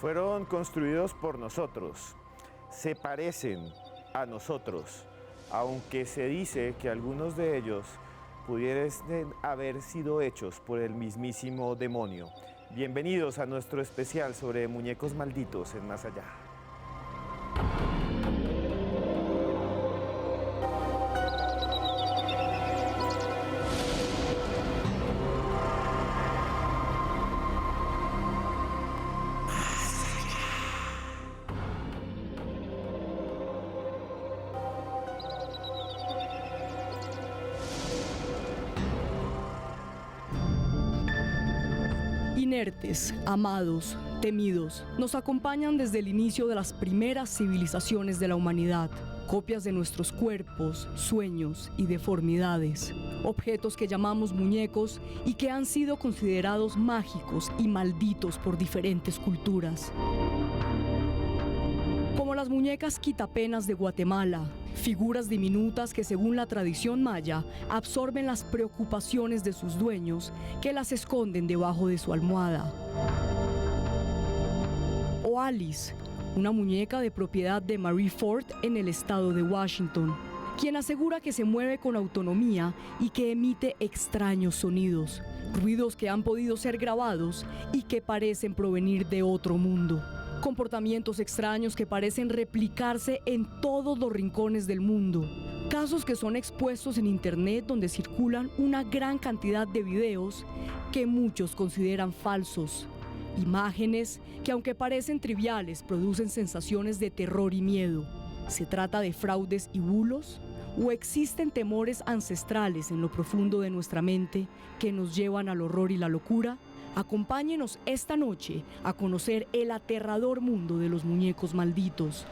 Fueron construidos por nosotros, se parecen a nosotros, aunque se dice que algunos de ellos pudieran haber sido hechos por el mismísimo demonio. Bienvenidos a nuestro especial sobre muñecos malditos en Más Allá. Inertes, amados, temidos, nos acompañan desde el inicio de las primeras civilizaciones de la humanidad. Copias de nuestros cuerpos, sueños y deformidades. Objetos que llamamos muñecos y que han sido considerados mágicos y malditos por diferentes culturas. Como las muñecas quitapenas de Guatemala, figuras diminutas que según la tradición maya absorben las preocupaciones de sus dueños que las esconden debajo de su almohada. O Alice, una muñeca de propiedad de Marie Ford en el estado de Washington, quien asegura que se mueve con autonomía y que emite extraños sonidos, ruidos que han podido ser grabados y que parecen provenir de otro mundo. Comportamientos extraños que parecen replicarse en todos los rincones del mundo. Casos que son expuestos en internet donde circulan una gran cantidad de videos que muchos consideran falsos. Imágenes que aunque parecen triviales producen sensaciones de terror y miedo. ¿Se trata de fraudes y bulos? ¿O existen temores ancestrales en lo profundo de nuestra mente que nos llevan al horror y la locura? Acompáñenos esta noche a conocer el aterrador mundo de los muñecos malditos.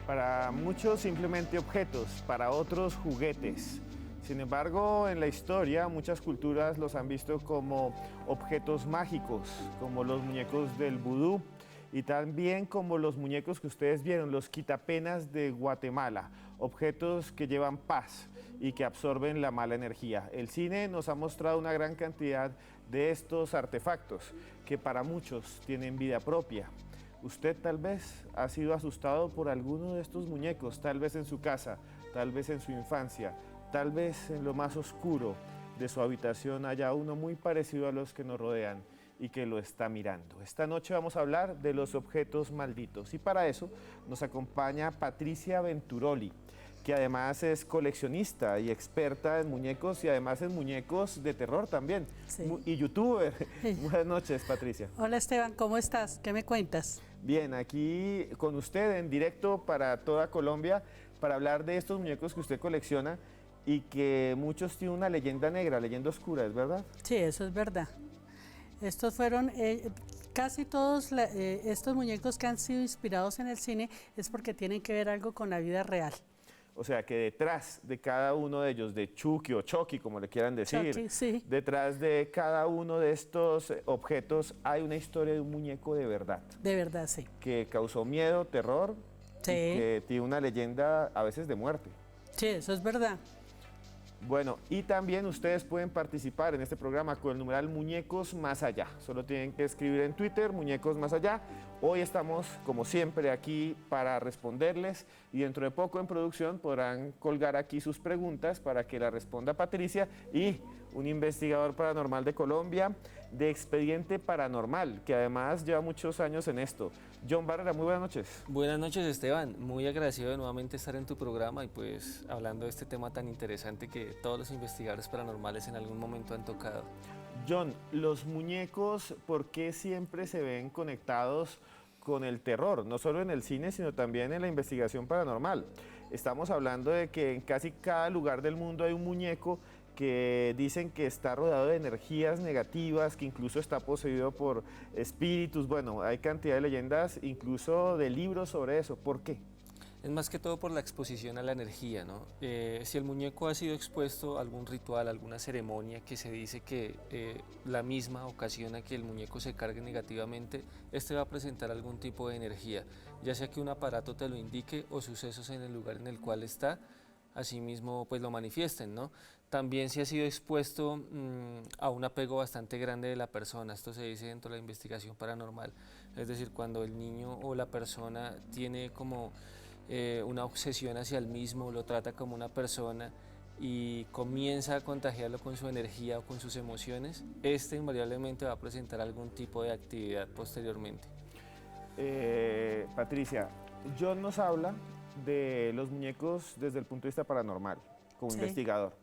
Para muchos simplemente objetos, para otros juguetes. Sin embargo, en la historia muchas culturas los han visto como objetos mágicos, como los muñecos del vudú y también como los muñecos que ustedes vieron, los quitapenas de Guatemala, objetos que llevan paz y que absorben la mala energía. El cine nos ha mostrado una gran cantidad de estos artefactos que para muchos tienen vida propia. Usted tal vez ha sido asustado por alguno de estos muñecos, tal vez en su casa, tal vez en su infancia, tal vez en lo más oscuro de su habitación haya uno muy parecido a los que nos rodean y que lo está mirando. Esta noche vamos a hablar de los objetos malditos y para eso nos acompaña Patricia Venturoli, que además es coleccionista y experta en muñecos y además en muñecos de terror también, sí. Y youtuber. Sí. Buenas noches, Patricia. Hola Esteban, ¿cómo estás? ¿Qué me cuentas? Bien, aquí con usted en directo para toda Colombia para hablar de estos muñecos que usted colecciona y que muchos tienen una leyenda negra, leyenda oscura, ¿es verdad? Sí, eso es verdad. Estos fueron, casi todos estos muñecos que han sido inspirados en el cine es porque tienen que ver algo con la vida real. O sea que detrás de cada uno de ellos, de Chucky o Chucky, como le quieran decir, Chucky, sí. Detrás de cada uno de estos objetos hay una historia de un muñeco de verdad. De verdad, sí. Que causó miedo, terror, sí. Y que tiene una leyenda a veces de muerte. Sí, eso es verdad. Bueno, y también ustedes pueden participar en este programa con el numeral Muñecos Más Allá. Solo tienen que escribir en Twitter, Muñecos Más Allá. Hoy estamos, como siempre, aquí para responderles y dentro de poco en producción podrán colgar aquí sus preguntas para que la responda Patricia y un investigador paranormal de Colombia, de Expediente Paranormal, que además lleva muchos años en esto. John Barrera, muy buenas noches. Buenas noches, Esteban. Muy agradecido de nuevamente estar en tu programa y pues hablando de este tema tan interesante que todos los investigadores paranormales en algún momento han tocado. John, los muñecos, ¿por qué siempre se ven conectados con el terror? No solo en el cine, sino también en la investigación paranormal. Estamos hablando de que en casi cada lugar del mundo hay un muñeco que dicen que está rodeado de energías negativas, que incluso está poseído por espíritus. Bueno, hay cantidad de leyendas, incluso de libros sobre eso. ¿Por qué? Es más que todo por la exposición a la energía, ¿no? Si el muñeco ha sido expuesto a algún ritual, a alguna ceremonia que se dice que la misma ocasiona que el muñeco se cargue negativamente, este va a presentar algún tipo de energía, ya sea que un aparato te lo indique o sucesos en el lugar en el cual está, asimismo pues lo manifiesten, ¿no? también se ha sido expuesto a un apego bastante grande de la persona. Esto se dice dentro de la investigación paranormal. Es decir, cuando el niño o la persona tiene como una obsesión hacia el mismo, lo trata como una persona y comienza a contagiarlo con su energía o con sus emociones, invariablemente va a presentar algún tipo de actividad posteriormente. Patricia, John nos habla de los muñecos desde el punto de vista paranormal, como investigador.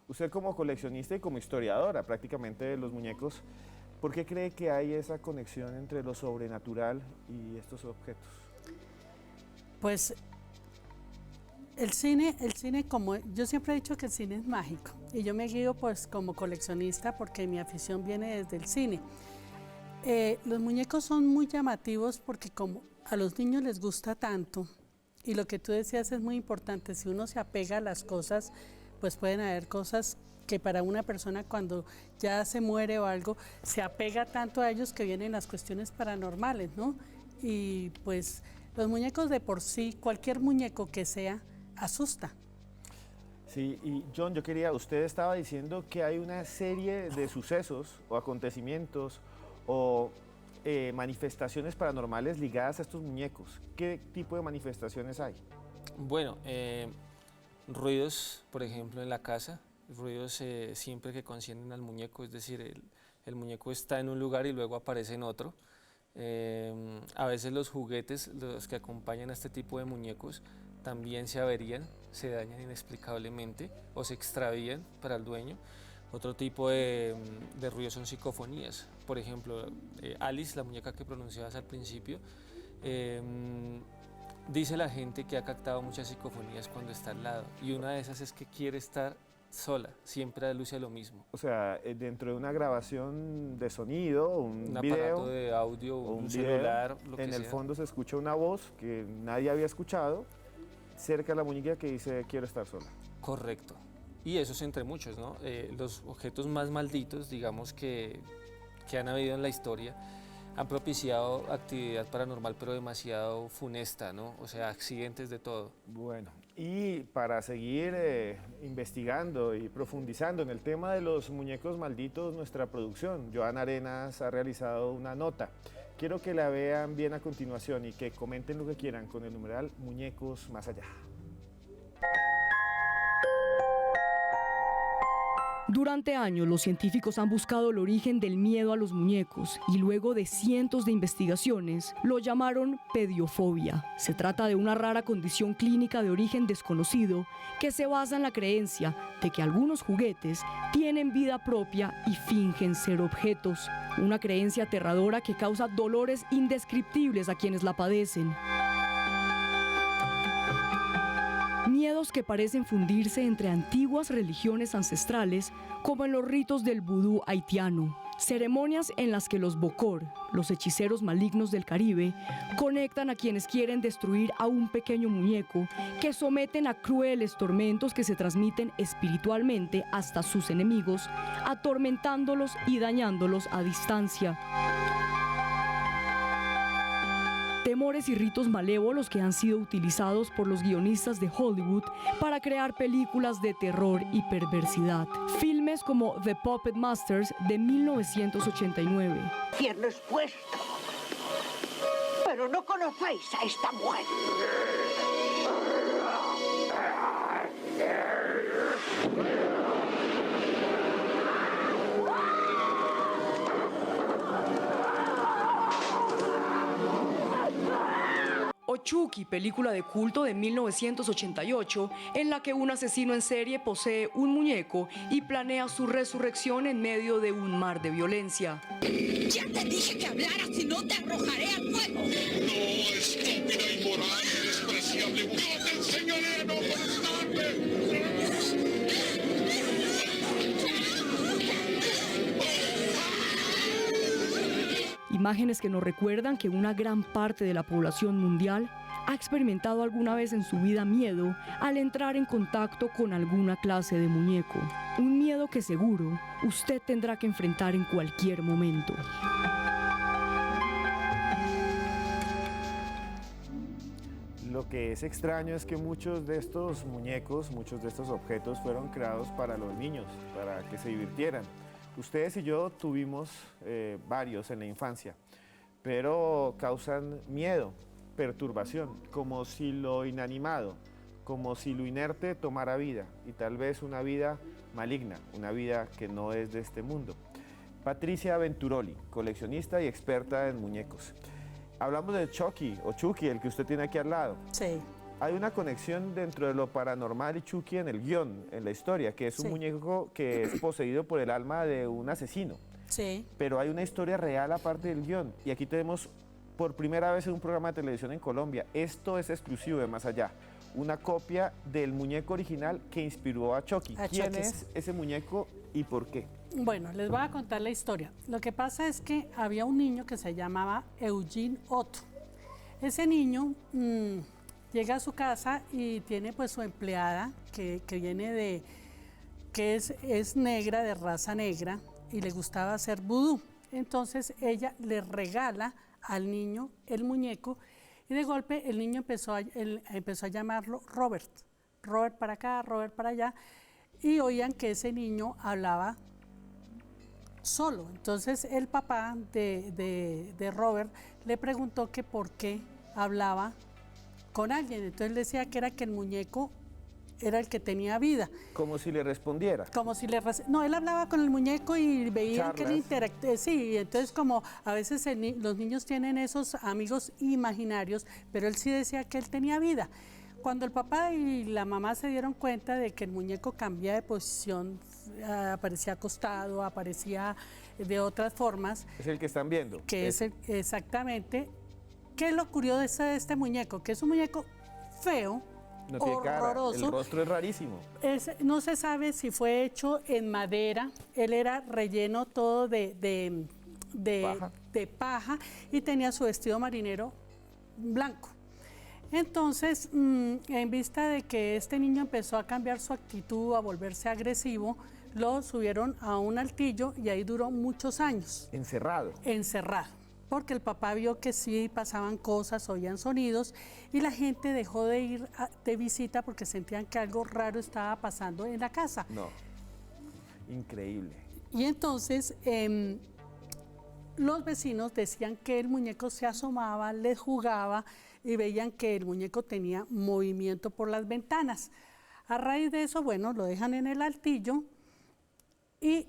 Usted como coleccionista y como historiadora prácticamente de los muñecos, ¿por qué cree que hay esa conexión entre lo sobrenatural y estos objetos? Pues el cine, como yo siempre he dicho que el cine es mágico y yo me guío pues como coleccionista porque mi afición viene desde el cine. Los muñecos son muy llamativos porque como a los niños les gusta tanto y lo que tú decías es muy importante, si uno se apega a las cosas, pues pueden haber cosas que para una persona cuando ya se muere o algo, se apega tanto a ellos que vienen las cuestiones paranormales, ¿no? Y pues los muñecos de por sí, cualquier muñeco que sea, asusta. Sí, y John, usted estaba diciendo que hay una serie de sucesos o acontecimientos o manifestaciones paranormales ligadas a estos muñecos. ¿Qué tipo de manifestaciones hay? Bueno, ruidos, por ejemplo, en la casa, ruidos siempre que concienden al muñeco, es decir, el muñeco está en un lugar y luego aparece en otro. A veces los juguetes, los que acompañan a este tipo de muñecos, también se averían, se dañan inexplicablemente o se extravían para el dueño. Otro tipo de ruidos son psicofonías. Por ejemplo, Alice, la muñeca que pronunciabas al principio, dice la gente que ha captado muchas psicofonías cuando está al lado. Y una de esas es que quiere estar sola, siempre aluce a lo mismo. O sea, dentro de una grabación de sonido, un video, aparato de audio, o un celular, lo que en el sea. fondo se escucha una voz que nadie había escuchado cerca de la muñeca que dice quiero estar sola. Correcto. Y eso es entre muchos, ¿no? Los objetos más malditos, digamos, que han habido en la historia, han propiciado actividad paranormal, pero demasiado funesta, ¿no? O sea, accidentes de todo. Bueno, y para seguir investigando y profundizando en el tema de los muñecos malditos, nuestra producción, Joana Arenas, ha realizado una nota. Quiero que la vean bien a continuación y que comenten lo que quieran con el numeral Muñecos Más Allá. Durante años, los científicos han buscado el origen del miedo a los muñecos y luego de cientos de investigaciones, lo llamaron pediofobia. Se trata de una rara condición clínica de origen desconocido que se basa en la creencia de que algunos juguetes tienen vida propia y fingen ser objetos. Una creencia aterradora que causa dolores indescriptibles a quienes la padecen. Miedos que parecen fundirse entre antiguas religiones ancestrales, como en los ritos del vudú haitiano, ceremonias en las que los bokor, los hechiceros malignos del Caribe, conectan a quienes quieren destruir a un pequeño muñeco, que someten a crueles tormentos que se transmiten espiritualmente hasta sus enemigos, atormentándolos y dañándolos a distancia. Temores y ritos malévolos que han sido utilizados por los guionistas de Hollywood para crear películas de terror y perversidad. Filmes como The Puppet Masters de 1989. Tierno expuesto. Pero no conocéis a esta mujer. O Chucky, película de culto de 1988, en la que un asesino en serie posee un muñeco y planea su resurrección en medio de un mar de violencia. Ya te dije que hablaras y no te arrojaré al fuego. No, estúpida, inmoral y despreciable mujer, te enseñaré a no molestarme. Imágenes que nos recuerdan que una gran parte de la población mundial ha experimentado alguna vez en su vida miedo al entrar en contacto con alguna clase de muñeco. Un miedo que seguro usted tendrá que enfrentar en cualquier momento. Lo que es extraño es que muchos de estos muñecos, muchos de estos objetos fueron creados para los niños, para que se divirtieran. Ustedes y yo tuvimos varios en la infancia, pero causan miedo, perturbación, como si lo inanimado, como si lo inerte tomara vida, y tal vez una vida maligna, una vida que no es de este mundo. Patricia Venturoli, coleccionista y experta en muñecos. Hablamos de Chucky, o Chucky, el que usted tiene aquí al lado. Sí. Hay una conexión dentro de lo paranormal y Chucky en el guión, en la historia, que es un Sí. muñeco que es poseído por el alma de un asesino. Sí. Pero hay una historia real aparte del guión. Y aquí tenemos por primera vez en un programa de televisión en Colombia. Esto es exclusivo de Más Allá. Una copia del muñeco original que inspiró a Chucky. A ¿Quién Chucky, es sí. ese muñeco y por qué? Bueno, les voy a contar la historia. Lo que pasa es que había un niño que se llamaba Eugene Otto. Ese niño llega a su casa y tiene pues su empleada que viene de, que es negra, de raza negra, y le gustaba hacer vudú. Entonces ella le regala al niño el muñeco y de golpe el niño empezó a llamarlo Robert. Robert para acá, Robert para allá, y oían que ese niño hablaba solo. Entonces el papá de Robert le preguntó que por qué hablaba con alguien. Entonces le decía que era que el muñeco era el que tenía vida. Como si le respondiera. Como si no, él hablaba con el muñeco y veían que él Charlas. interactuaba. Sí, entonces como a veces los niños tienen esos amigos imaginarios, pero él sí decía que él tenía vida. Cuando el papá y la mamá se dieron cuenta de que el muñeco cambiaba de posición, aparecía acostado, aparecía de otras formas, Es el que están viendo. que es exactamente, ¿qué es lo curioso de este muñeco? Que es un muñeco feo, No tiene cara. horroroso. El rostro es rarísimo. No se sabe si fue hecho en madera, él era relleno todo Paja. de paja y tenía su vestido marinero blanco. Entonces, en vista de que este niño empezó a cambiar su actitud, a volverse agresivo, lo subieron a un altillo y ahí duró muchos años Encerrado. encerrado, porque el papá vio que sí pasaban cosas, oían sonidos y la gente dejó de ir de visita porque sentían que algo raro estaba pasando en la casa. No. Increíble. Y entonces los vecinos decían que el muñeco se asomaba, les jugaba y veían que el muñeco tenía movimiento por las ventanas. A raíz de eso, bueno, lo dejan en el altillo y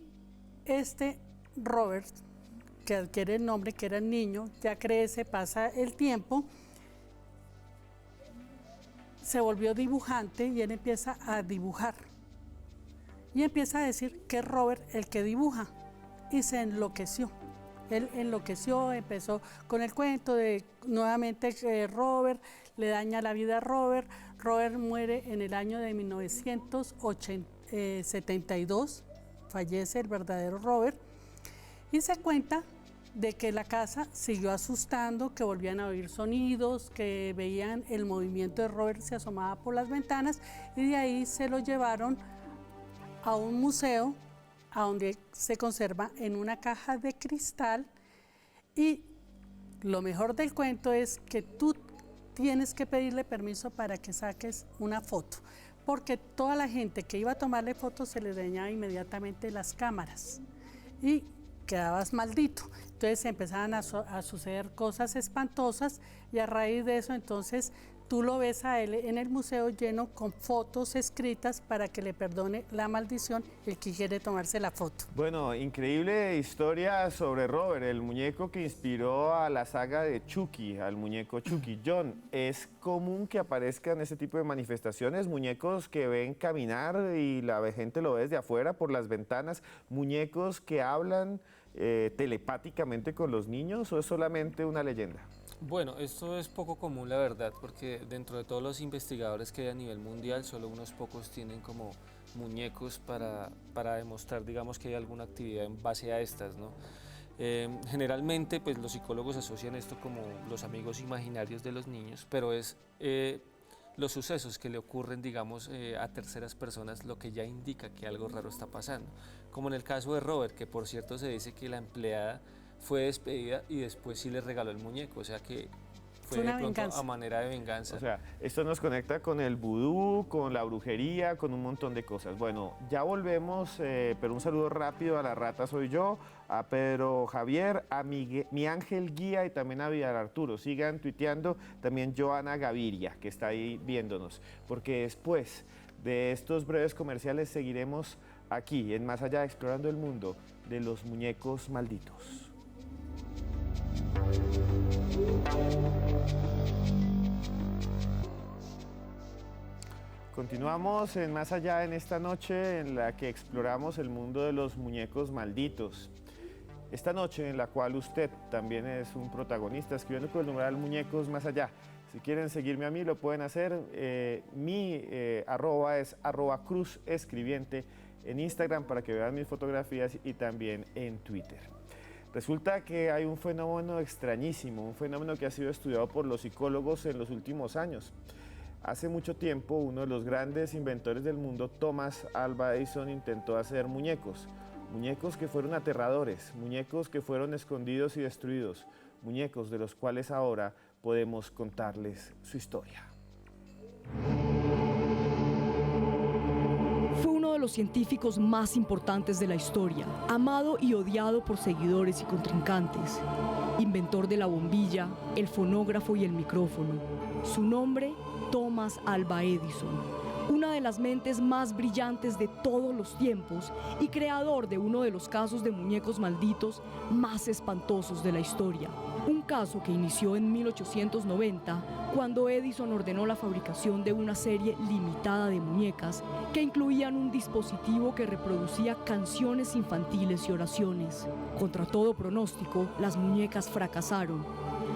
este Robert, que adquiere el nombre, que era el niño, ya crece, pasa el tiempo, se volvió dibujante y él empieza a dibujar. Y empieza a decir que es Robert el que dibuja y se enloqueció. Él enloqueció, empezó con el cuento de nuevamente que Robert le daña la vida a Robert. Robert muere en el año de 1972, fallece el verdadero Robert y se cuenta de que la casa siguió asustando, que volvían a oír sonidos, que veían el movimiento de Robert, se asomaba por las ventanas y de ahí se lo llevaron a un museo a donde se conserva en una caja de cristal y lo mejor del cuento es que tú tienes que pedirle permiso para que saques una foto, porque toda la gente que iba a tomarle fotos se le dañaba inmediatamente las cámaras y quedabas maldito. Entonces empezaban a suceder cosas espantosas y a raíz de eso entonces tú lo ves a él en el museo lleno con fotos escritas para que le perdone la maldición el que quiere tomarse la foto. Bueno, increíble historia sobre Robert, el muñeco que inspiró a la saga de Chucky, al muñeco Chucky. John, ¿es común que aparezcan ese tipo de manifestaciones? Muñecos que ven caminar y la gente lo ve desde afuera por las ventanas, muñecos que hablan telepáticamente con los niños, ¿o es solamente una leyenda? Bueno, esto es poco común, la verdad, porque dentro de todos los investigadores que hay a nivel mundial, solo unos pocos tienen como muñecos para demostrar, digamos, que hay alguna actividad en base a estas, ¿no? Generalmente, pues los psicólogos asocian esto como los amigos imaginarios de los niños, pero es los sucesos que le ocurren, digamos, a terceras personas lo que ya indica que algo raro está pasando. Como en el caso de Robert, que por cierto se dice que la empleada fue despedida y después sí le regaló el muñeco, o sea que fue una de pronto venganza. a manera de venganza. O sea, esto nos conecta con el vudú, con la brujería, con un montón de cosas. Bueno, ya volvemos, pero un saludo rápido a la rata soy yo, a Pedro Javier, a mi ángel guía y también a Vidal Arturo. Sigan tuiteando, también Joana Gaviria, que está ahí viéndonos, porque después de estos breves comerciales seguiremos aquí, en Más Allá, explorando el mundo de los muñecos malditos. Continuamos en Más Allá en esta noche en la que exploramos el mundo de los muñecos malditos. Esta noche en la cual usted también es un protagonista, escribiendo con el numeral Muñecos Más Allá. Si quieren seguirme a mí lo pueden hacer. Mi arroba es @cruzescribiente en Instagram para que vean mis fotografías y también en Twitter. Resulta que hay un fenómeno extrañísimo, un fenómeno que ha sido estudiado por los psicólogos en los últimos años. Hace mucho tiempo, uno de los grandes inventores del mundo, Thomas Alva Edison, intentó hacer muñecos. Muñecos que fueron aterradores, muñecos que fueron escondidos y destruidos, muñecos de los cuales ahora podemos contarles su historia. Fue uno de los científicos más importantes de la historia, amado y odiado por seguidores y contrincantes. Inventor de la bombilla, el fonógrafo y el micrófono. Su nombre, Thomas Alva Edison. Una de las mentes más brillantes de todos los tiempos y creador de uno de los casos de muñecos malditos más espantosos de la historia. Un caso que inició en 1890, cuando Edison ordenó la fabricación de una serie limitada de muñecas que incluían un dispositivo que reproducía canciones infantiles y oraciones. Contra todo pronóstico, las muñecas fracasaron.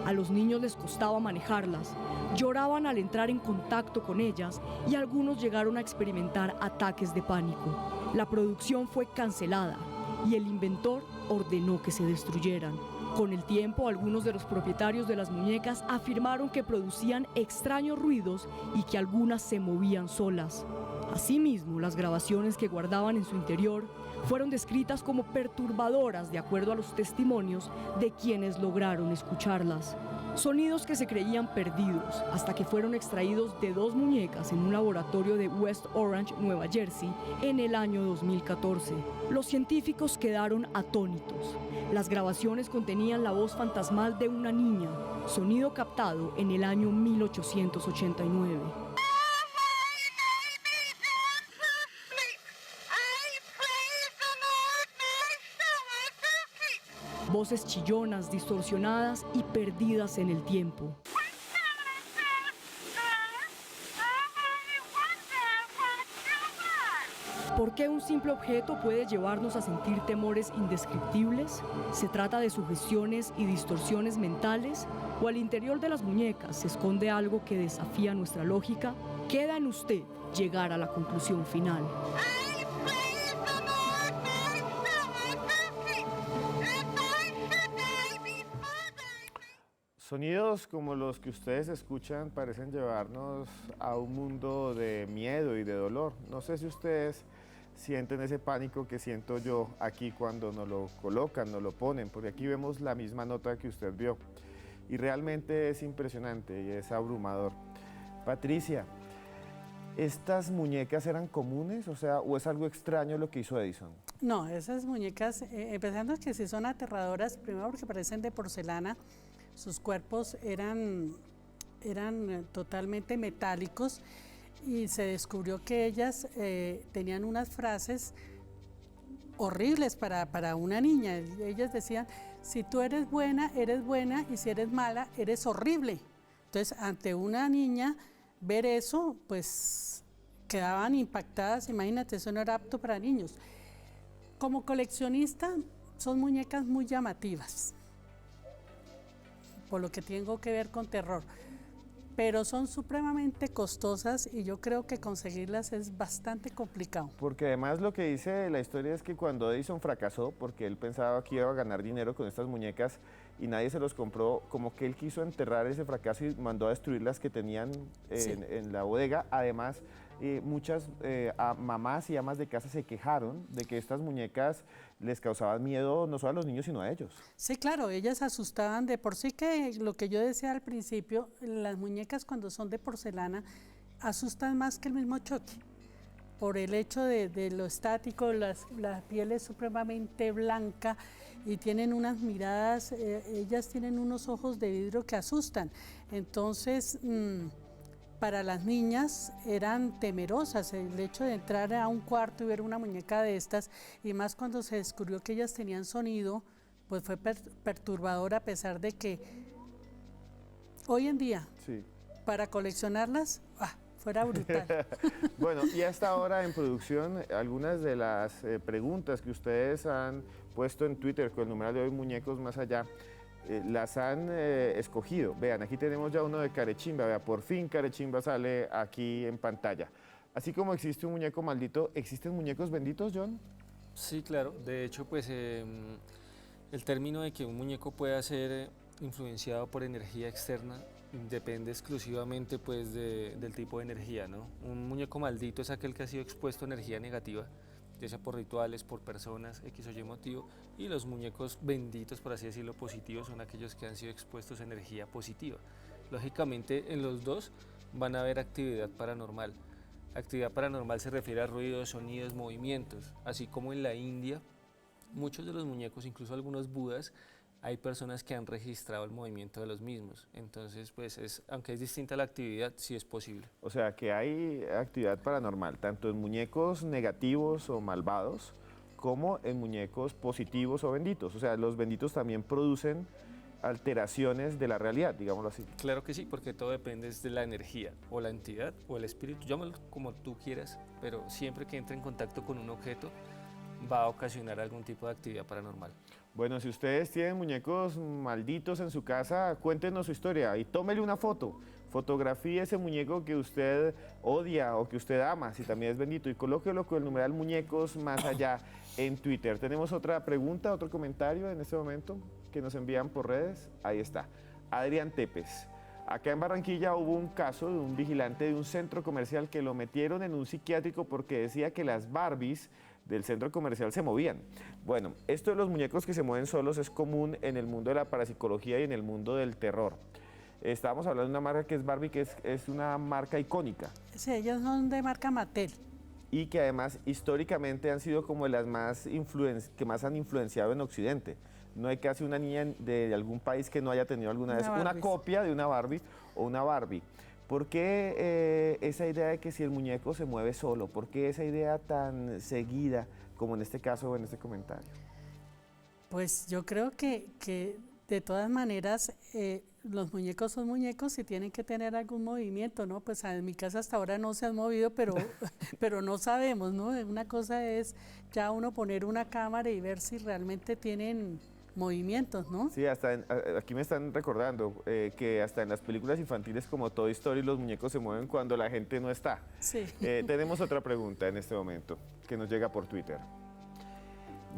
A los niños les costaba manejarlas, lloraban al entrar en contacto con ellas y algunos llegaron a experimentar ataques de pánico. La producción fue cancelada y el inventor ordenó que se destruyeran. Con el tiempo, algunos de los propietarios de las muñecas afirmaron que producían extraños ruidos y que algunas se movían solas. Asimismo, las grabaciones que guardaban en su interior fueron descritas como perturbadoras de acuerdo a los testimonios de quienes lograron escucharlas. Sonidos que se creían perdidos hasta que fueron extraídos de 2 muñecas en un laboratorio de West Orange, Nueva Jersey, en el año 2014. Los científicos quedaron atónitos. Las grabaciones contenían la voz fantasmal de una niña, sonido captado en el año 1889. Voces chillonas, distorsionadas y perdidas en el tiempo. ¿Por qué un simple objeto puede llevarnos a sentir temores indescriptibles? ¿Se trata de sugestiones y distorsiones mentales? ¿O al interior de las muñecas se esconde algo que desafía nuestra lógica? Queda en usted llegar a la conclusión final. Sonidos como los que ustedes escuchan parecen llevarnos a un mundo de miedo y de dolor. No sé si ustedes sienten ese pánico que siento yo aquí cuando nos lo colocan, nos lo ponen, porque aquí vemos la misma nota que usted vio. Y realmente es impresionante y es abrumador. Patricia, ¿estas muñecas eran comunes? O sea, ¿o es algo extraño lo que hizo Edison? No, esas muñecas, empezando que sí son aterradoras, primero porque parecen de porcelana, sus cuerpos eran totalmente metálicos y se descubrió que ellas tenían unas frases horribles para una niña. Ellas decían, si tú eres buena y si eres mala, eres horrible. Entonces, ante una niña, ver eso, pues quedaban impactadas. Imagínate, eso no era apto para niños. Como coleccionista, son muñecas muy llamativas, por lo que tengo que ver con terror, pero son supremamente costosas y yo creo que conseguirlas es bastante complicado. Porque además lo que dice la historia es que cuando Edison fracasó, porque él pensaba que iba a ganar dinero con estas muñecas y nadie se los compró, como que él quiso enterrar ese fracaso y mandó a destruir las que tenían en la bodega. Además, muchas mamás y amas de casa se quejaron de que estas muñecas les causaban miedo no solo a los niños, sino a ellos. Sí, claro, ellas asustaban de por sí, que lo que yo decía al principio, las muñecas cuando son de porcelana asustan más que el mismo choque, por el hecho de lo estático, la piel es supremamente blanca y tienen unas miradas, ellas tienen unos ojos de vidrio que asustan. Entonces, para las niñas eran temerosas el hecho de entrar a un cuarto y ver una muñeca de estas, y más cuando se descubrió que ellas tenían sonido, pues fue perturbador, a pesar de que hoy en día, Sí. para coleccionarlas, fuera brutal. Bueno, y hasta ahora en producción, algunas de las preguntas que ustedes han puesto en Twitter con el numeral de hoy, Muñecos Más Allá, las han escogido. Vean, aquí tenemos ya uno de Carechimba. Vea, por fin Carechimba sale aquí en pantalla. Así como existe un muñeco maldito, ¿existen muñecos benditos, John? Sí, claro. De hecho, pues el término de que un muñeco pueda ser influenciado por energía externa depende exclusivamente pues del tipo de energía, ¿no? Un muñeco maldito es aquel que ha sido expuesto a energía negativa, ya sea por rituales, por personas, X o Y motivo, y los muñecos benditos, por así decirlo, positivos, son aquellos que han sido expuestos a energía positiva. Lógicamente, en los dos van a haber actividad paranormal. Actividad paranormal se refiere a ruidos, sonidos, movimientos, así como en la India, muchos de los muñecos, incluso algunos budas, hay personas que han registrado el movimiento de los mismos. Entonces, pues, aunque es distinta la actividad, sí es posible. O sea, que hay actividad paranormal, tanto en muñecos negativos o malvados, como en muñecos positivos o benditos. O sea, los benditos también producen alteraciones de la realidad, digámoslo así. Claro que sí, porque todo depende de la energía, o la entidad, o el espíritu, llámalo como tú quieras, pero siempre que entre en contacto con un objeto, va a ocasionar algún tipo de actividad paranormal. Bueno, si ustedes tienen muñecos malditos en su casa, cuéntenos su historia y tómele una foto. Fotografíe ese muñeco que usted odia o que usted ama, si también es bendito, y colóquelo con el numeral Muñecos Más Allá en Twitter. Tenemos otra pregunta, otro comentario en este momento que nos envían por redes. Ahí está. Adrián Tepes. Acá en Barranquilla hubo un caso de un vigilante de un centro comercial que lo metieron en un psiquiátrico porque decía que las Barbies del centro comercial se movían. Bueno, esto de los muñecos que se mueven solos es común en el mundo de la parapsicología y en el mundo del terror. Estábamos hablando de una marca que es Barbie, que es una marca icónica. Sí, ellas son de marca Mattel. Y que además históricamente han sido como las más que más han influenciado en Occidente. No hay casi una niña de algún país que no haya tenido alguna vez una copia de una Barbie o una Barbie. ¿Por qué esa idea de que si el muñeco se mueve solo? ¿Por qué esa idea tan seguida, como en este caso o en este comentario? Pues yo creo que de todas maneras los muñecos son muñecos y tienen que tener algún movimiento, ¿no? Pues en mi casa hasta ahora no se han movido, pero no sabemos, ¿no? Una cosa es ya uno poner una cámara y ver si realmente tienen movimientos, ¿no? Sí, aquí me están recordando que hasta en las películas infantiles como Toy Story los muñecos se mueven cuando la gente no está. Sí. Tenemos otra pregunta en este momento que nos llega por Twitter.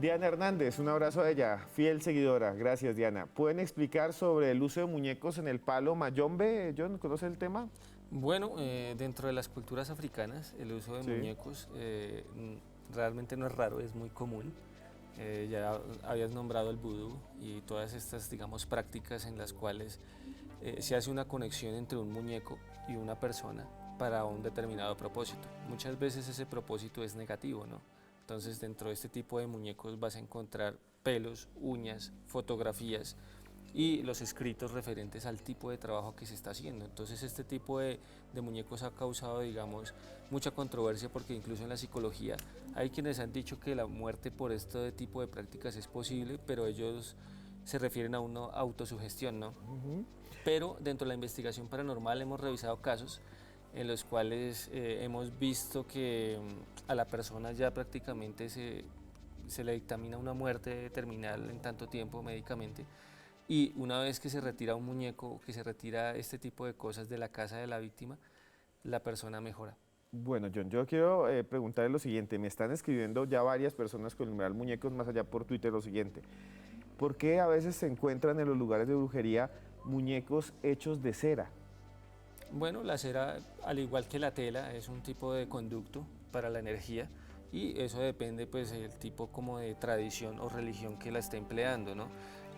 Diana Hernández, un abrazo a ella, fiel seguidora. Gracias, Diana. ¿Pueden explicar sobre el uso de muñecos en el palo mayombe? John, ¿conoce el tema? Bueno, dentro de las culturas africanas, el uso de muñecos realmente no es raro, es muy común. Ya habías nombrado el vudú y todas estas, digamos, prácticas en las cuales se hace una conexión entre un muñeco y una persona para un determinado propósito. Muchas veces ese propósito es negativo, ¿no? Entonces, dentro de este tipo de muñecos vas a encontrar pelos, uñas, fotografías y los escritos referentes al tipo de trabajo que se está haciendo. Entonces, este tipo de muñecos ha causado, digamos, mucha controversia porque incluso en la psicología hay quienes han dicho que la muerte por este tipo de prácticas es posible, pero ellos se refieren a una autosugestión, ¿no? Pero dentro de la investigación paranormal hemos revisado casos en los cuales hemos visto que a la persona ya prácticamente se le dictamina una muerte terminal en tanto tiempo médicamente, y una vez que se retira un muñeco, que se retira este tipo de cosas de la casa de la víctima, la persona mejora. Bueno, John, yo quiero preguntarle lo siguiente. Me están escribiendo ya varias personas con el numeral Muñecos Más Allá por Twitter lo siguiente. ¿Por qué a veces se encuentran en los lugares de brujería muñecos hechos de cera? Bueno, la cera, al igual que la tela, es un tipo de conducto para la energía y eso depende pues del tipo como de tradición o religión que la esté empleando, ¿no?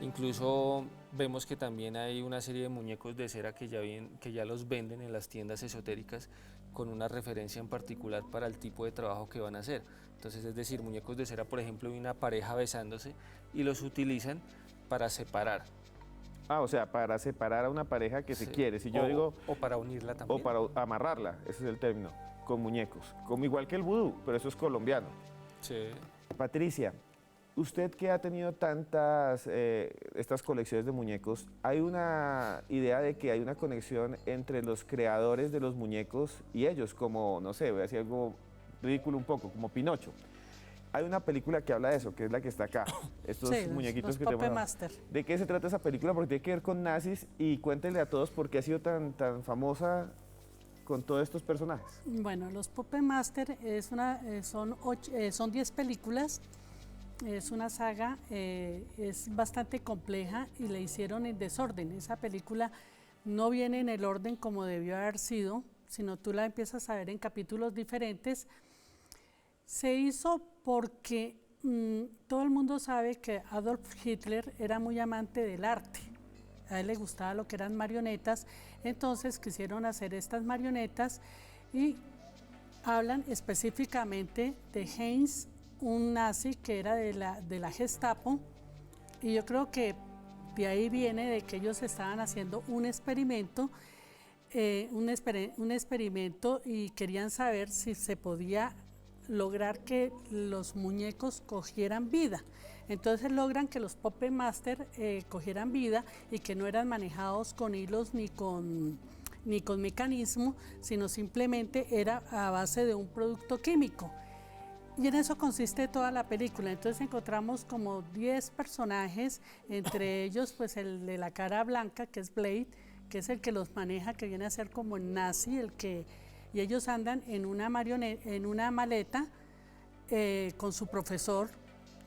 Incluso vemos que también hay una serie de muñecos de cera que ya los venden en las tiendas esotéricas con una referencia en particular para el tipo de trabajo que van a hacer. Entonces, es decir, muñecos de cera, por ejemplo, de una pareja besándose y los utilizan para separar. Ah, o sea, para separar a una pareja que se Sí. quiere. Si yo digo, O para unirla también. o para amarrarla, ese es el término, con muñecos. Como igual que el vudú, pero eso es colombiano. Sí. Patricia, usted que ha tenido tantas, estas colecciones de muñecos, ¿hay una idea de que hay una conexión entre los creadores de los muñecos y ellos? Como, no sé, voy a decir algo ridículo un poco, como Pinocho. Hay una película que habla de eso, que es la que está acá. Estos Sí, muñequitos los que Puppet tenemos. Master. ¿De qué se trata esa película? Porque tiene que ver con nazis y cuéntenle a todos por qué ha sido tan famosa con todos estos personajes. Bueno, los Puppet Master son 10 películas, es una saga, es bastante compleja y la hicieron en desorden. Esa película no viene en el orden como debió haber sido, sino tú la empiezas a ver en capítulos diferentes. Se hizo porque todo el mundo sabe que Adolf Hitler era muy amante del arte. A él le gustaba lo que eran marionetas, entonces quisieron hacer estas marionetas y hablan específicamente de Heinz, un nazi que era de la Gestapo, y yo creo que de ahí viene de que ellos estaban haciendo un experimento y querían saber si se podía lograr que los muñecos cogieran vida. Entonces logran que los Puppet Master cogieran vida y que no eran manejados con hilos ni con mecanismo, sino simplemente era a base de un producto químico. Y en eso consiste toda la película. Entonces encontramos como 10 personajes, entre ellos pues el de la cara blanca, que es Blade, que es el que los maneja, que viene a ser como el nazi, y ellos andan en una maleta con su profesor,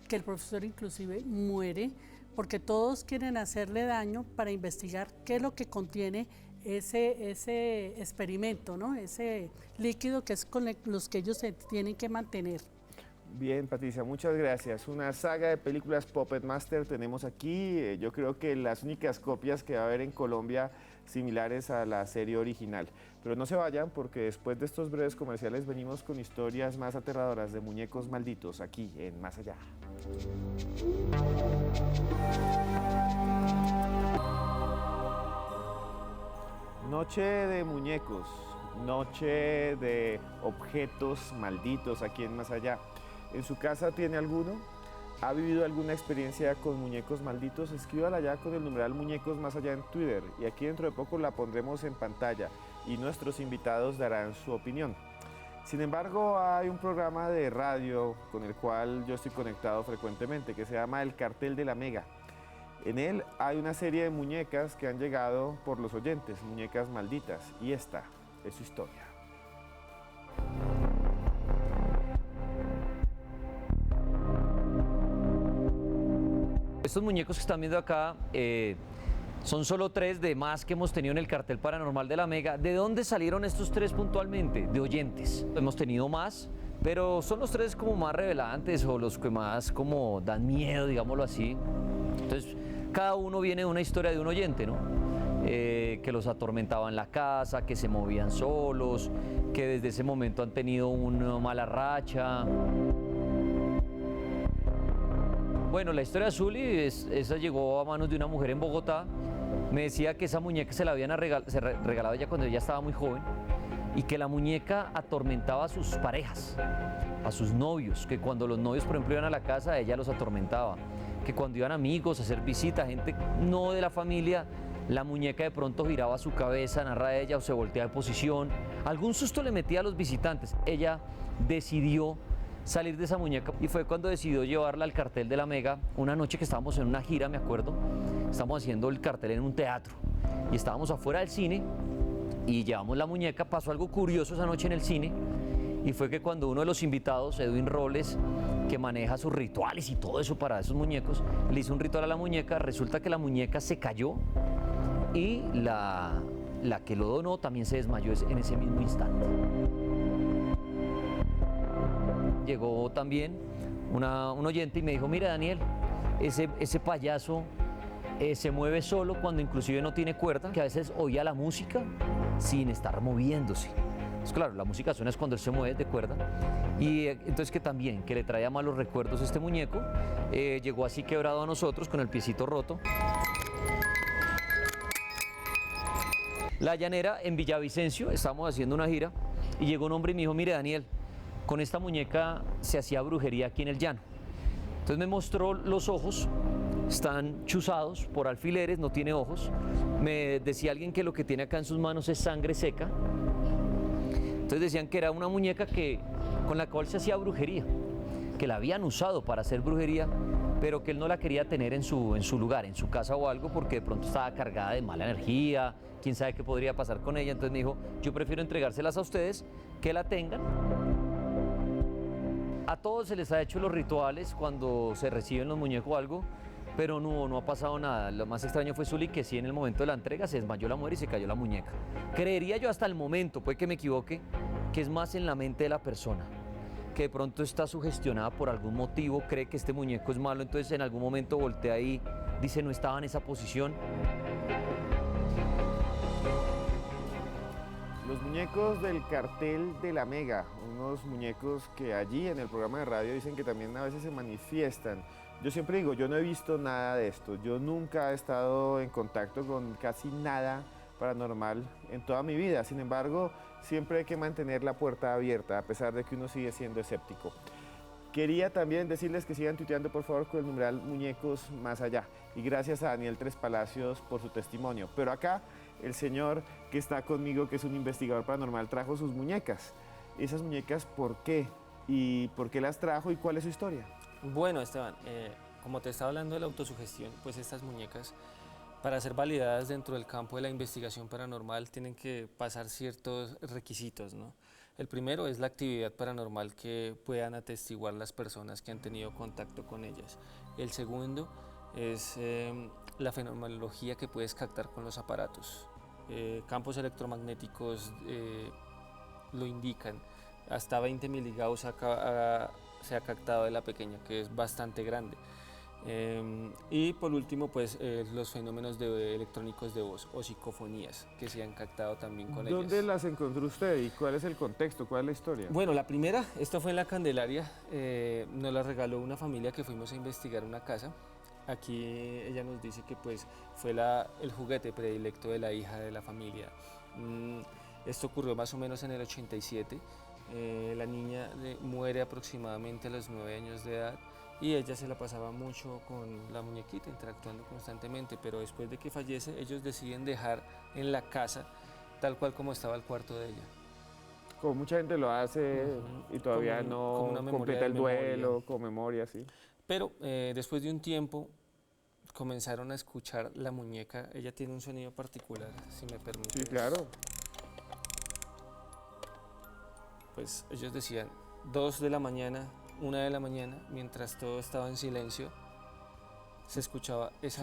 que el profesor inclusive muere, porque todos quieren hacerle daño para investigar qué es lo que contiene ese experimento, ¿no? Ese líquido que es con los que ellos se tienen que mantener. Bien, Patricia, muchas gracias. Una saga de películas Puppet Master tenemos aquí. Yo creo que las únicas copias que va a haber en Colombia similares a la serie original. Pero no se vayan porque después de estos breves comerciales venimos con historias más aterradoras de muñecos malditos aquí en Más Allá. Noche de muñecos, noche de objetos malditos aquí en Más Allá. ¿En su casa tiene alguno? ¿Ha vivido alguna experiencia con muñecos malditos? Escríbala ya con el numeral Muñecos Más Allá en Twitter y aquí dentro de poco la pondremos en pantalla y nuestros invitados darán su opinión. Sin embargo, hay un programa de radio con el cual yo estoy conectado frecuentemente que se llama El Cartel de la Mega. En él hay una serie de muñecas que han llegado por los oyentes, muñecas malditas, y esta es su historia. Estos muñecos que están viendo acá son solo 3 de más que hemos tenido en el cartel paranormal de la Mega. ¿De dónde salieron estos 3 puntualmente? De oyentes. Hemos tenido más, pero son los 3 como más revelantes o los que más como dan miedo, digámoslo así. Entonces, cada uno viene de una historia de un oyente, ¿no? Que los atormentaba en la casa, que se movían solos, que desde ese momento han tenido una mala racha. Bueno, la historia de Zully, esa llegó a manos de una mujer en Bogotá. Me decía que esa muñeca se la habían regalado ella cuando ella estaba muy joven y que la muñeca atormentaba a sus parejas, a sus novios, que cuando los novios, por ejemplo, iban a la casa, ella los atormentaba, que cuando iban amigos a hacer visitas, gente no de la familia, la muñeca de pronto giraba su cabeza, narra ella, o se volteaba de posición. Algún susto le metía a los visitantes. Ella decidió salir de esa muñeca y fue cuando decidió llevarla al cartel de la Mega. Una noche que estábamos en una gira, me acuerdo, estábamos haciendo el cartel en un teatro y estábamos afuera del cine y llevamos la muñeca. Pasó algo curioso esa noche en el cine y fue que cuando uno de los invitados, Edwin Robles, que maneja sus rituales y todo eso para esos muñecos, le hizo un ritual a la muñeca, resulta que la muñeca se cayó y la la que lo donó también se desmayó en ese mismo instante. Llegó también un oyente y me dijo, mira Daniel, ese payaso se mueve solo cuando inclusive no tiene cuerda, que a veces oía la música sin estar moviéndose. Pues claro, la música suena es cuando él se mueve de cuerda. Y entonces que le traía malos recuerdos este muñeco. Llegó así quebrado a nosotros con el piecito roto. La Llanera en Villavicencio, estábamos haciendo una gira y llegó un hombre y me dijo, mire Daniel, con esta muñeca se hacía brujería aquí en el llano. Entonces me mostró los ojos, están chuzados por alfileres, no tiene ojos. Me decía alguien que lo que tiene acá en sus manos es sangre seca. Entonces decían que era una muñeca con la cual se hacía brujería, que la habían usado para hacer brujería, pero que él no la quería tener en su lugar, en su casa o algo, porque de pronto estaba cargada de mala energía, quién sabe qué podría pasar con ella. Entonces me dijo, yo prefiero entregárselas a ustedes, que la tengan. A todos se les ha hecho los rituales cuando se reciben los muñecos o algo, pero no ha pasado nada. Lo más extraño fue Zuli, que sí, en el momento de la entrega se desmayó la mujer y se cayó la muñeca. Creería yo hasta el momento, puede que me equivoque, que es más en la mente de la persona, que de pronto está sugestionada por algún motivo, cree que este muñeco es malo, entonces en algún momento voltea y dice no estaba en esa posición. Los muñecos del cartel de la Mega, unos muñecos que allí en el programa de radio dicen que también a veces se manifiestan. Yo siempre digo, yo no he visto nada de esto, yo nunca he estado en contacto con casi nada paranormal en toda mi vida. Sin embargo, siempre hay que mantener la puerta abierta, a pesar de que uno sigue siendo escéptico. Quería también decirles que sigan tuiteando, por favor, con el numeral Muñecos Más Allá. Y gracias a Daniel Tres Palacios por su testimonio. Pero acá, el señor que está conmigo, que es un investigador paranormal, trajo sus muñecas. Esas muñecas, ¿por qué? ¿Y por qué las trajo y cuál es su historia? Bueno, Esteban, como te estaba hablando de la autosugestión, pues estas muñecas, para ser validadas dentro del campo de la investigación paranormal, tienen que pasar ciertos requisitos, ¿no? El primero es la actividad paranormal que puedan atestiguar las personas que han tenido contacto con ellas. El segundo es la fenomenología que puedes captar con los aparatos. Campos electromagnéticos lo indican. Hasta 20 miligauss se ha captado de la pequeña, que es bastante grande. Y por último, pues los fenómenos electrónicos de voz o psicofonías que se han captado también con ellas. ¿Dónde las encontró usted y cuál es el contexto, cuál es la historia? Bueno, la primera, esta fue en la Candelaria, nos la regaló una familia que fuimos a investigar una casa. Aquí ella nos dice que pues fue el juguete predilecto de la hija de la familia. Esto ocurrió más o menos en el 87. La niña muere aproximadamente a los 9 años de edad y ella se la pasaba mucho con la muñequita, interactuando constantemente, pero después de que fallece ellos deciden dejar en la casa tal cual como estaba el cuarto de ella. Como mucha gente lo hace y todavía como no completa el duelo, con memoria, sí. Pero después de un tiempo comenzaron a escuchar la muñeca. Ella tiene un sonido particular, si me permite. Sí, claro. Pues ellos decían 2 de la mañana, 1 de la mañana, mientras todo estaba en silencio, se escuchaba esa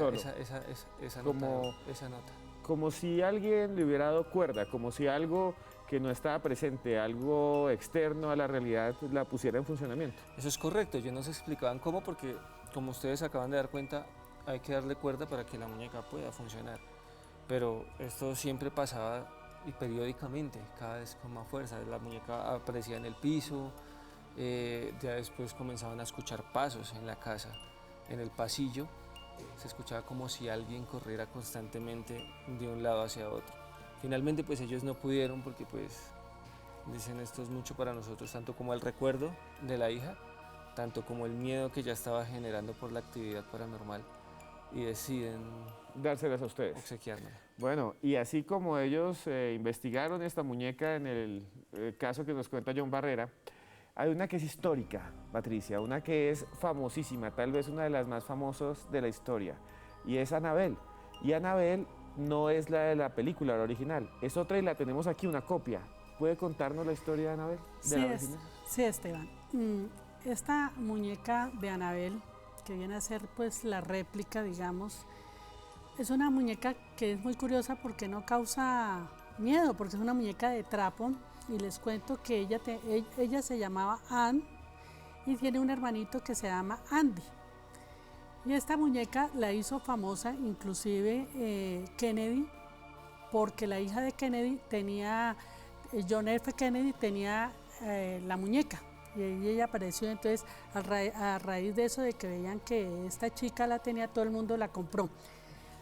nota. Como si alguien le hubiera dado cuerda, como si algo que no estaba presente, algo externo a la realidad, la pusiera en funcionamiento. Eso es correcto, ellos nos explicaban cómo, porque como ustedes acaban de dar cuenta, hay que darle cuerda para que la muñeca pueda funcionar. Pero esto siempre pasaba y periódicamente, cada vez con más fuerza. La muñeca aparecía en el piso, ya después comenzaban a escuchar pasos en la casa, en el pasillo. Se escuchaba como si alguien corriera constantemente de un lado hacia otro. Finalmente pues ellos no pudieron porque pues dicen esto es mucho para nosotros, tanto como el recuerdo de la hija, tanto como el miedo que ya estaba generando por la actividad paranormal, y deciden dárselas a ustedes. Obsequiármela. Bueno, y así como ellos investigaron esta muñeca en el caso que nos cuenta John Barrera, hay una que es histórica, Patricia, una que es famosísima, tal vez una de las más famosas de la historia, y es Annabelle. Y Annabelle no es la de la película, la original, es otra y la tenemos aquí, una copia. ¿Puede contarnos la historia de Annabelle? Sí, Esteban. Esta muñeca de Annabelle, que viene a ser pues la réplica, digamos, Es una muñeca que es muy curiosa porque no causa miedo, porque es una muñeca de trapo, y les cuento que ella se llamaba Ann y tiene un hermanito que se llama Andy. Y esta muñeca la hizo famosa inclusive Kennedy, porque la hija de Kennedy tenía, John F. Kennedy tenía la muñeca, y ella apareció. Entonces a raíz de eso, de que veían que esta chica la tenía, todo el mundo la compró.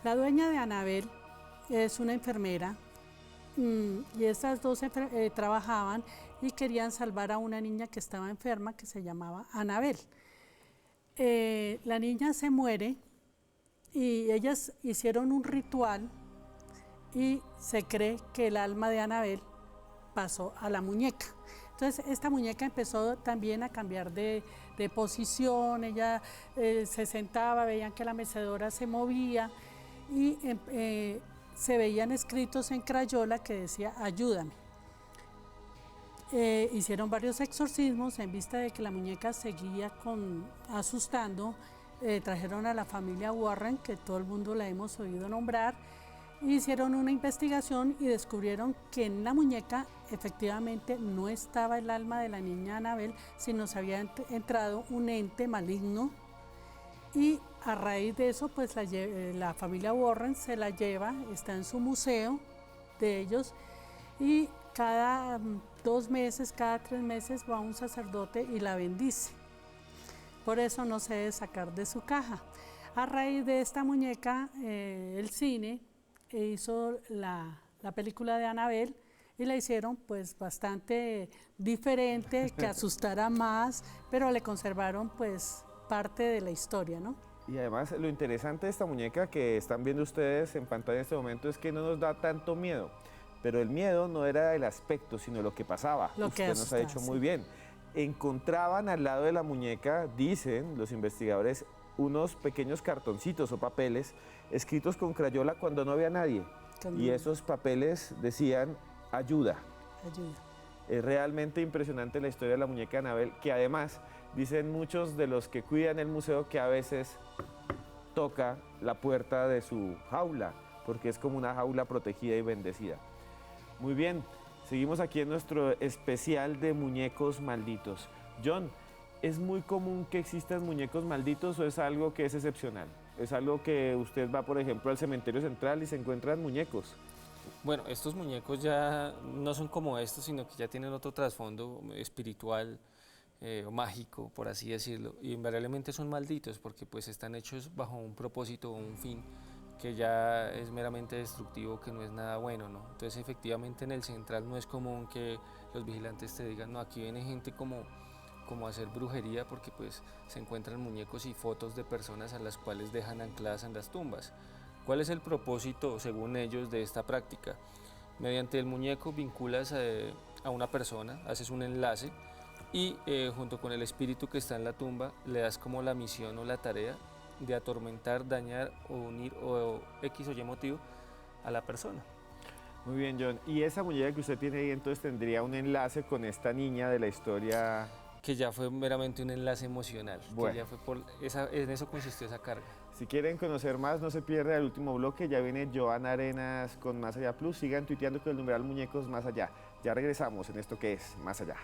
La dueña de Annabelle es una enfermera, y estas dos trabajaban y querían salvar a una niña que estaba enferma, que se llamaba Annabelle. La niña se muere y ellas hicieron un ritual y se cree que el alma de Annabelle pasó a la muñeca. Entonces esta muñeca empezó también a cambiar de posición. Ella se sentaba, veían que la mecedora se movía y se veían escritos en crayola que decía ayúdame. Hicieron varios exorcismos en vista de que la muñeca seguía asustando. Trajeron a la familia Warren, que todo el mundo la hemos oído nombrar. Hicieron una investigación y descubrieron que en la muñeca efectivamente no estaba el alma de la niña Annabelle, sino se había entrado un ente maligno, y a raíz de eso pues la familia Warren se la lleva, está en su museo de ellos, y cada 2 meses, cada 3 meses va un sacerdote y la bendice. Por eso no se debe sacar de su caja. A raíz de esta muñeca, el cine hizo la película de Annabelle, y la hicieron pues bastante diferente, que asustara más, pero le conservaron pues parte de la historia, ¿no? Y además lo interesante de esta muñeca que están viendo ustedes en pantalla en este momento es que no nos da tanto miedo, pero el miedo no era el aspecto, sino lo que pasaba. Usted nos ha dicho muy bien. Encontraban al lado de la muñeca, dicen los investigadores, unos pequeños cartoncitos o papeles escritos con crayola cuando no había nadie. Y esos papeles decían ayuda. Ayuda. Es realmente impresionante la historia de la muñeca Annabelle, que además dicen muchos de los que cuidan el museo que a veces toca la puerta de su jaula, porque es como una jaula protegida y bendecida. Muy bien, seguimos aquí en nuestro especial de muñecos malditos. John, ¿es muy común que existan muñecos malditos o es algo que es excepcional? ¿Es algo que usted va, por ejemplo, al cementerio central y se encuentran muñecos? Bueno, estos muñecos ya no son como estos, sino que ya tienen otro trasfondo espiritual o mágico, por así decirlo, y invariablemente son malditos porque pues están hechos bajo un propósito o un fin que ya es meramente destructivo, que no es nada bueno, ¿no? Entonces efectivamente en el central no es común que los vigilantes te digan, no, aquí viene gente como a hacer brujería, porque pues se encuentran muñecos y fotos de personas a las cuales dejan ancladas en las tumbas. ¿Cuál es el propósito, según ellos, de esta práctica? Mediante el muñeco vinculas a una persona, haces un enlace y junto con el espíritu que está en la tumba le das como la misión o la tarea de atormentar, dañar o unir o X o Y motivo a la persona. Muy bien, John. ¿Y esa muñeca que usted tiene ahí entonces tendría un enlace con esta niña de la historia? Que ya fue meramente un enlace emocional, bueno. Que ya fue en eso consistió esa carga. Si quieren conocer más, no se pierda el último bloque, ya viene Joana Arenas con Más Allá Plus, sigan tuiteando con el numeral Muñecos Más Allá. Ya regresamos en esto que es Más Allá.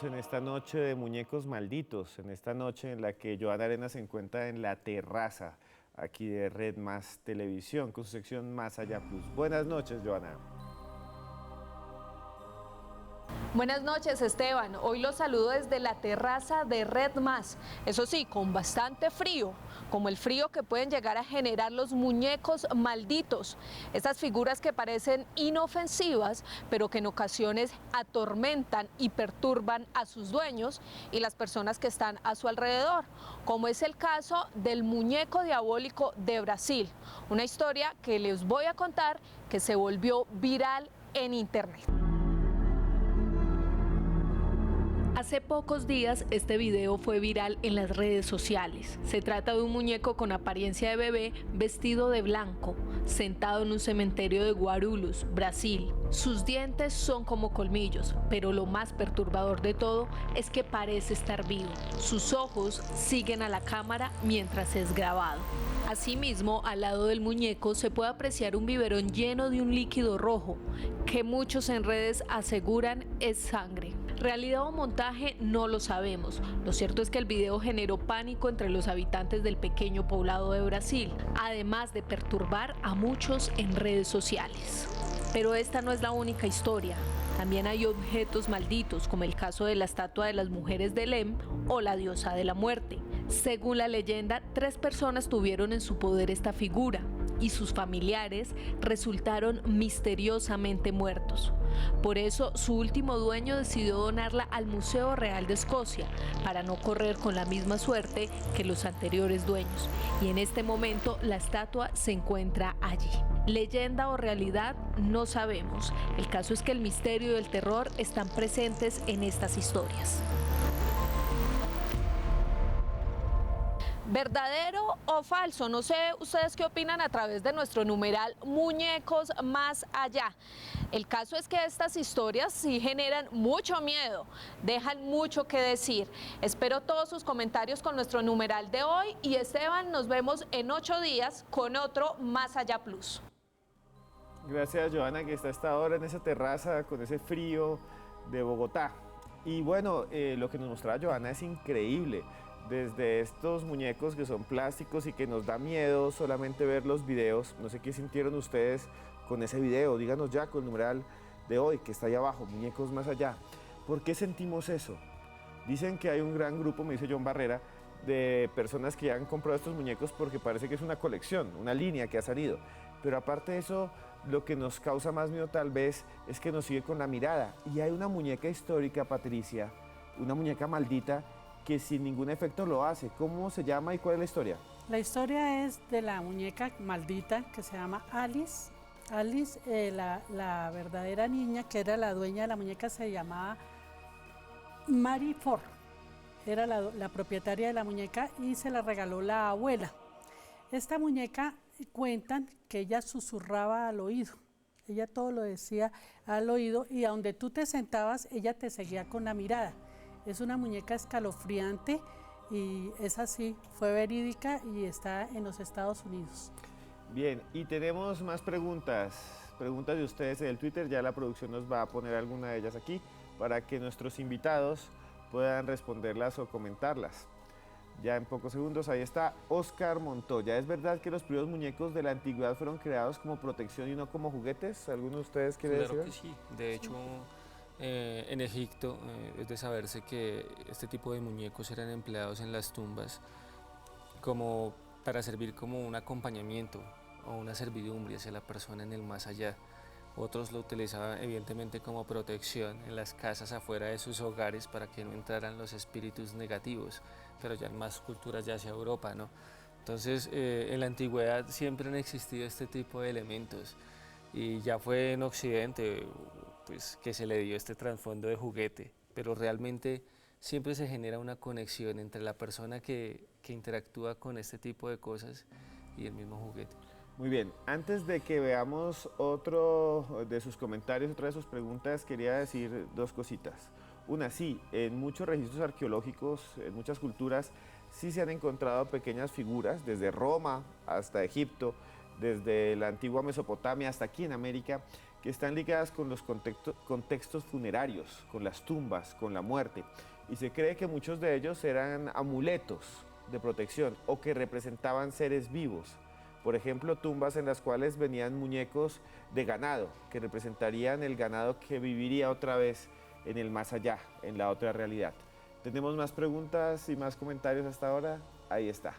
En esta noche de muñecos malditos, en esta noche en la que Joana Arenas se encuentra en la terraza aquí de Red Más Televisión con su sección Más Allá Plus. Buenas noches, Joana. Buenas noches, Esteban. Hoy los saludo desde la terraza de Red Más. Eso sí, con bastante frío, como el frío que pueden llegar a generar los muñecos malditos. Estas figuras que parecen inofensivas, pero que en ocasiones atormentan y perturban a sus dueños y las personas que están a su alrededor, como es el caso del muñeco diabólico de Brasil. Una historia que les voy a contar que se volvió viral en internet. Hace pocos días este video fue viral en las redes sociales. Se trata de un muñeco con apariencia de bebé vestido de blanco, sentado en un cementerio de Guarulhos, Brasil. Sus dientes son como colmillos, pero lo más perturbador de todo es que parece estar vivo. Sus ojos siguen a la cámara mientras es grabado. Asimismo, al lado del muñeco se puede apreciar un biberón lleno de un líquido rojo, que muchos en redes aseguran es sangre. ¿Realidad o montaje? No lo sabemos. Lo cierto es que el video generó pánico entre los habitantes del pequeño poblado de Brasil, además de perturbar a muchos en redes sociales. Pero esta no es la única historia. También hay objetos malditos, como el caso de la estatua de las mujeres de Lem o la diosa de la muerte. Según la leyenda, 3 personas tuvieron en su poder esta figura y sus familiares resultaron misteriosamente muertos. Por eso, su último dueño decidió donarla al Museo Real de Escocia para no correr con la misma suerte que los anteriores dueños. Y en este momento la estatua se encuentra allí. Leyenda o realidad, no sabemos. El caso es que el misterio y el terror están presentes en estas historias. ¿Verdadero o falso? No sé ustedes qué opinan a través de nuestro numeral Muñecos Más Allá. El caso es que estas historias sí generan mucho miedo, dejan mucho que decir. Espero todos sus comentarios con nuestro numeral de hoy y Esteban, nos vemos en 8 días con otro Más Allá Plus. Gracias, Joana, que está hasta ahora en esa terraza con ese frío de Bogotá. Y bueno, lo que nos mostraba Joana es increíble. Desde estos muñecos que son plásticos y que nos da miedo solamente ver los videos. No sé qué sintieron ustedes con ese video. Díganos ya con el numeral de hoy, que está ahí abajo, Muñecos Más Allá. ¿Por qué sentimos eso? Dicen que hay un gran grupo, me dice John Barrera, de personas que ya han comprado estos muñecos porque parece que es una colección, una línea que ha salido. Pero aparte de eso, lo que nos causa más miedo tal vez es que nos sigue con la mirada. Y hay una muñeca histórica, Patricia, una muñeca maldita, que sin ningún efecto lo hace. ¿Cómo se llama y cuál es la historia? La historia es de la muñeca maldita que se llama Alice. Alice, la verdadera niña que era la dueña de la muñeca se llamaba Mary Ford. Era la propietaria de la muñeca y se la regaló la abuela. Esta muñeca cuentan que ella susurraba al oído. Ella todo lo decía al oído y a donde tú te sentabas, ella te seguía con la mirada. Es una muñeca escalofriante y es así, fue verídica y está en los Estados Unidos. Bien, y tenemos más preguntas de ustedes en el Twitter. Ya la producción nos va a poner alguna de ellas aquí para que nuestros invitados puedan responderlas o comentarlas. Ya en pocos segundos, ahí está Oscar Montoya. ¿Es verdad que los primeros muñecos de la antigüedad fueron creados como protección y no como juguetes? ¿Alguno de ustedes quiere decir? Claro que sí. De hecho, en Egipto es de saberse que este tipo de muñecos eran empleados en las tumbas como para servir como un acompañamiento o una servidumbre hacia la persona en el más allá. Otros lo utilizaban evidentemente como protección en las casas afuera de sus hogares para que no entraran los espíritus negativos, pero ya en más culturas ya hacia Europa, ¿no? Entonces, en la antigüedad siempre han existido este tipo de elementos y ya fue en Occidente pues, que se le dio este trasfondo de juguete, pero realmente siempre se genera una conexión entre la persona que interactúa con este tipo de cosas y el mismo juguete. Muy bien, antes de que veamos otro de sus comentarios, otra de sus preguntas, quería decir 2 cositas. Una, sí, en muchos registros arqueológicos, en muchas culturas, sí se han encontrado pequeñas figuras, desde Roma hasta Egipto, desde la antigua Mesopotamia hasta aquí en América, que están ligadas con los contextos funerarios, con las tumbas, con la muerte. Y se cree que muchos de ellos eran amuletos de protección o que representaban seres vivos. Por ejemplo, tumbas en las cuales venían muñecos de ganado, que representarían el ganado que viviría otra vez en el más allá, en la otra realidad. ¿Tenemos más preguntas y más comentarios hasta ahora? Ahí está.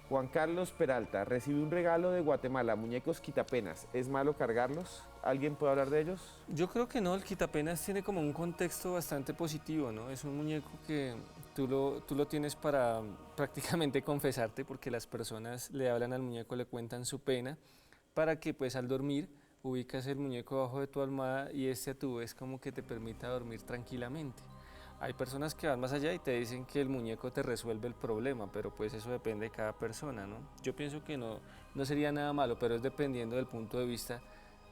Juan Carlos Peralta, recibí un regalo de Guatemala, muñecos quitapenas. ¿Es malo cargarlos? ¿Alguien puede hablar de ellos? Yo creo que no, el quitapenas tiene como un contexto bastante positivo, ¿no? Es un muñeco que tú lo tienes para prácticamente confesarte, porque las personas le hablan al muñeco, le cuentan su pena, para que pues al dormir ubicas el muñeco bajo de tu almohada y este a tu vez como que te permita dormir tranquilamente. Hay personas que van más allá y te dicen que el muñeco te resuelve el problema, pero pues eso depende de cada persona, ¿no? Yo pienso que no sería nada malo, pero es dependiendo del punto de vista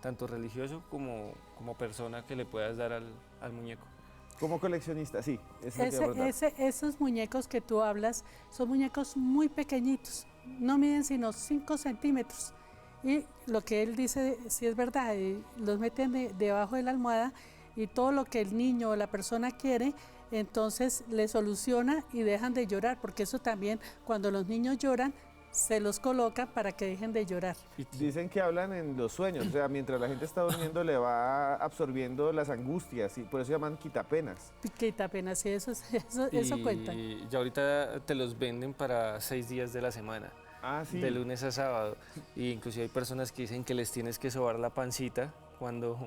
tanto religioso como persona que le puedas dar al muñeco. Como coleccionista, sí. Es lo que iba a preguntar. Esos muñecos que tú hablas son muñecos muy pequeñitos, no miden sino 5 centímetros. Y lo que él dice, sí es verdad, los meten debajo de la almohada y todo lo que el niño o la persona quiere, entonces le soluciona y dejan de llorar, porque eso también, cuando los niños lloran, se los coloca para que dejen de llorar. Dicen que hablan en los sueños, o sea, mientras la gente está durmiendo le va absorbiendo las angustias y por eso llaman quitapenas. Quitapenas, sí, eso cuenta. Y ya ahorita te los venden para 6 días de la semana. Ah, sí. De lunes a sábado. Y inclusive hay personas que dicen que les tienes que sobar la pancita cuando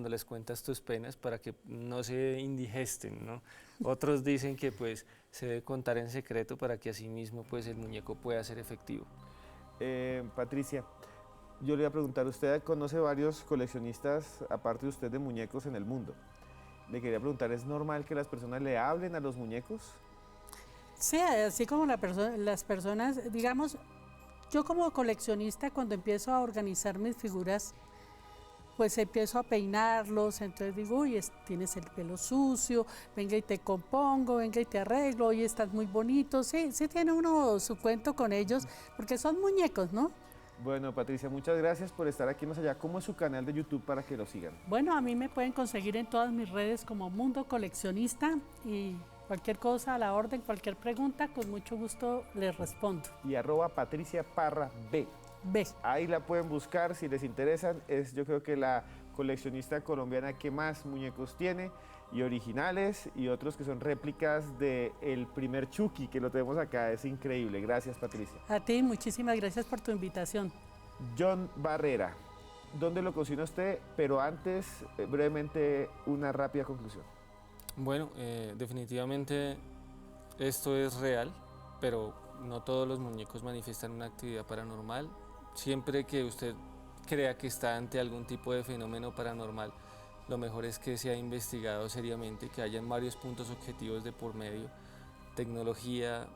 les cuentas tus penas para que no se indigesten, ¿no? Otros dicen que pues se debe contar en secreto para que así mismo pues el muñeco pueda ser efectivo. Patricia, yo le voy a preguntar, usted conoce varios coleccionistas, aparte de usted, de muñecos en el mundo. Le quería preguntar, ¿es normal que las personas le hablen a los muñecos? Sí, así como las personas, digamos, yo como coleccionista cuando empiezo a organizar mis figuras, pues empiezo a peinarlos, entonces digo, uy, tienes el pelo sucio, venga y te compongo, venga y te arreglo, hoy estás muy bonito, sí tiene uno su cuento con ellos, porque son muñecos, ¿no? Bueno, Patricia, muchas gracias por estar aquí más allá. ¿Cómo es su canal de YouTube para que lo sigan? Bueno, a mí me pueden conseguir en todas mis redes como Mundo Coleccionista y cualquier cosa a la orden, cualquier pregunta, con mucho gusto les respondo. Y @PatriciaParraB. Ahí la pueden buscar si les interesan. Es yo creo que la coleccionista colombiana que más muñecos tiene, y originales y otros que son réplicas del primer Chucky, que lo tenemos acá. Es increíble. Gracias, Patricia. A ti, muchísimas gracias por tu invitación. John Barrera, ¿dónde lo cocina usted? Pero antes, brevemente, una rápida conclusión. Bueno, definitivamente esto es real, pero no todos los muñecos manifiestan una actividad paranormal. Siempre que usted crea que está ante algún tipo de fenómeno paranormal, lo mejor es que sea investigado seriamente, que hayan varios puntos objetivos de por medio, tecnología,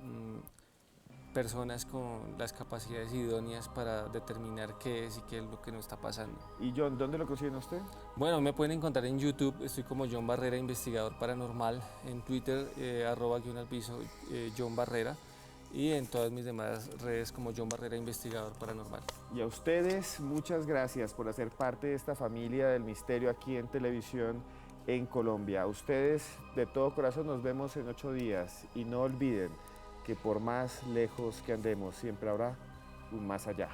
personas con las capacidades idóneas para determinar qué es y qué es lo que nos está pasando. ¿Y John, dónde lo consigue usted? Bueno, me pueden encontrar en YouTube, estoy como John Barrera, investigador paranormal, en Twitter, @_, John Barrera, y en todas mis demás redes como John Barrera, investigador paranormal. Y a ustedes, muchas gracias por hacer parte de esta familia del misterio aquí en televisión en Colombia. A ustedes, de todo corazón, nos vemos en 8 días. Y no olviden que por más lejos que andemos, siempre habrá un más allá.